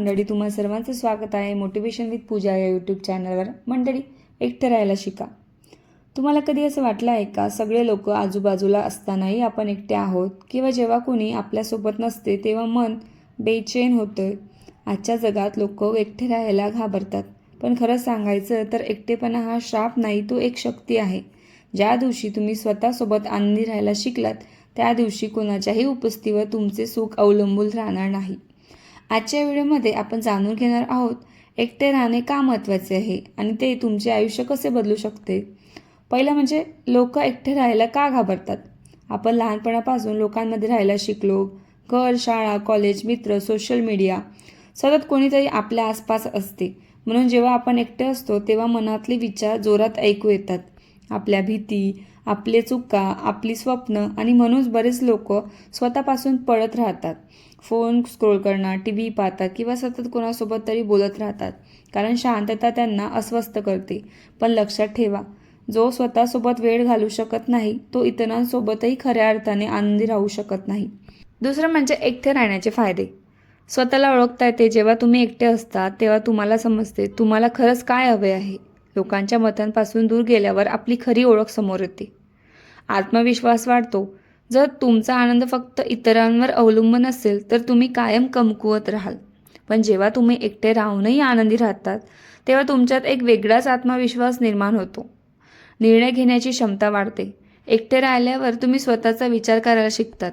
मंडळी, तुम्हा सर्वांचं स्वागत आहे मोटिवेशन विथ पूजा या यूट्यूब चॅनलवर। मंडळी, एकटं राहायला शिका। तुम्हाला कधी असं वाटलं आहे का, सगळे लोक आजूबाजूला असतानाही आपण एकटे आहोत, किंवा जेव्हा कोणी आपल्यासोबत नसते तेव्हा मन बेचैन होतं। आजच्या जगात लोक एकटे राहायला घाबरतात, पण खरं सांगायचं तर एकटेपणा हा श्राप नाही, तो एक शक्ती आहे। ज्या दिवशी तुम्ही स्वतःसोबत आनंदी राहायला शिकलात, त्या दिवशी कोणाच्याही उपस्थितीवर तुमचे सुख अवलंबून राहणार नाही। आजच्या व्हिडिओमध्ये आपण जाणून घेणार आहोत, एकटे राहणे का महत्त्वाचे आहे आणि ते तुमचे आयुष्य कसे बदलू शकते। पहिलं म्हणजे लोक एकटे राहायला का घाबरतात। आपण लहानपणापासून लोकांमध्ये राहायला शिकलो। घर, शाळा, कॉलेज, मित्र, सोशल मीडिया, सतत कोणीतरी आपल्या आसपास असते। म्हणून जेव्हा आपण एकटे असतो तेव्हा मनातले विचार जोरात ऐकू येतात। आपल्या भीती, आपले चुका, आपली स्वप्न, आणि म्हणूनच बरेच लोक स्वतःपासून पळत राहतात। फोन स्क्रोल करणार, टीव्ही पाहतात किंवा सतत कोणासोबत तरी बोलत राहतात, कारण शांतता त्यांना अस्वस्थ करते। पण लक्षात ठेवा, जो स्वतःसोबत वेळ घालू शकत नाही तो इतरांसोबतही खऱ्या अर्थाने आनंदी राहू शकत नाही। दुसरं म्हणजे एकटे राहण्याचे फायदे। स्वतःला ओळखता येते। जेव्हा तुम्ही एकटे असता तेव्हा तुम्हाला समजते तुम्हाला खरंच काय हवे आहे। लोकांच्या मतांपासून दूर गेल्यावर आपली खरी ओळख समोर येते। आत्मविश्वास वाढतो। जर तुमचा आनंद फक्त इतरांवर अवलंबून असेल तर तुम्ही कायम कमकुवत राहाल, पण जेव्हा तुम्ही एकटे राहूनही आनंदी राहतात तेव्हा तुमच्यात एक वेगळाच आत्मविश्वास निर्माण होतो। निर्णय घेण्याची क्षमता वाढते। एकटे राहिल्यावर तुम्ही स्वतःचा विचार करायला शिकतात।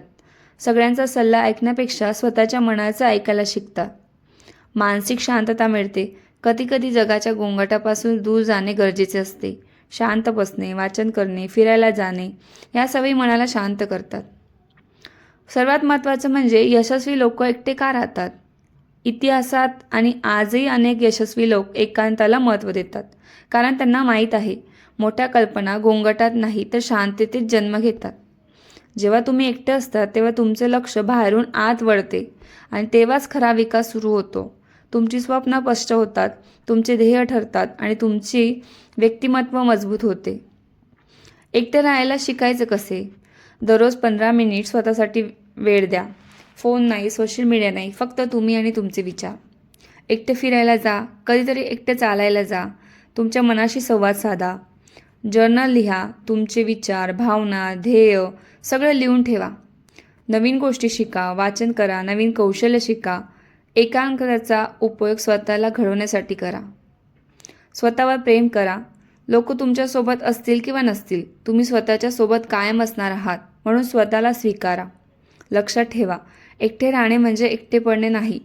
सगळ्यांचा सल्ला ऐकण्यापेक्षा स्वतःच्या मनाचं ऐकायला शिकता। मानसिक शांतता मिळते। कधीकधी जगाच्या गोंगाटापासून दूर जाणे गरजेचे असते। शांत बसणे, वाचन करणे, फिरायला जाणे या सवयी मनाला शांत करतात। सर्वात महत्त्वाचं म्हणजे यशस्वी लोक एकटे का राहतात। इतिहासात आणि आजही अनेक यशस्वी लोक एकांताला महत्त्व देतात, कारण त्यांना माहीत आहे मोठ्या कल्पना गोंगाटात नाही तर शांततेत जन्म घेतात। जेव्हा तुम्ही एकटे असता तेव्हा तुमचे लक्ष बाहेरून आत वळते, आणि तेव्हाच खरा विकास सुरू होतो। तुमची स्वप्न स्पष्ट होतात, तुमचे ध्येय ठरतात, आणि तुमची व्यक्तिमत्व मजबूत होते। एकटे राहायला शिकायचं कसे। दररोज 15 मिनिट स्वतःसाठी वेळ द्या। फोन नाही, सोशल मीडिया नाही, फक्त तुम्ही आणि तुमचे विचार। एकटे फिरायला जा, कधीतरी एकटे चालायला जा, तुमच्या मनाशी संवाद साधा। जर्नल लिहा, तुमचे विचार, भावना, ध्येय सगळं लिहून ठेवा। नवीन गोष्टी शिका, वाचन करा, नवीन कौशल्य शिका। एकांताचा उपयोग स्वतःला घडवण्यासाठी करा। स्वतःवर प्रेम करा। लोक तुमच्यासोबत असतील किंवा नसतील, तुम्ही स्वतःच्या सोबत कायम असणार आहात, म्हणून स्वतःला स्वीकारा। लक्षात ठेवा, एकटे राहणे म्हणजे एकटे पडणे नाही,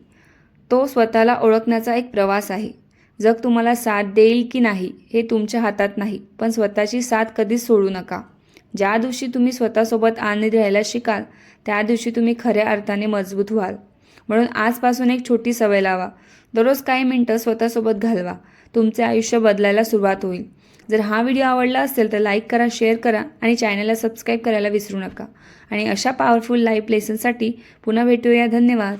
तो स्वतःला ओळखण्याचा एक प्रवास आहे। जग तुम्हाला साथ देईल की नाही हे तुमच्या हातात नाही, पण स्वतःची साथ कधीच सोडू नका। ज्या दिवशी तुम्ही स्वतःसोबत आनंदी राहायला शिकाल त्या दिवशी तुम्ही खऱ्या अर्थाने मजबूत व्हाल। म्हणून आजपासून एक छोटी सवय लावा। दररोज काही मिनिटं स्वतःसोबत घालवा। तुमचे आयुष्य बदलायला सुरुवात होईल। जर हा व्हिडिओ आवडला असेल तर लाईक करा, शेअर करा, आणि चॅनलला सबस्क्राईब करायला विसरू नका। आणि अशा पॉवरफुल लाईफ लेसनसाठी पुन्हा भेटूया। धन्यवाद।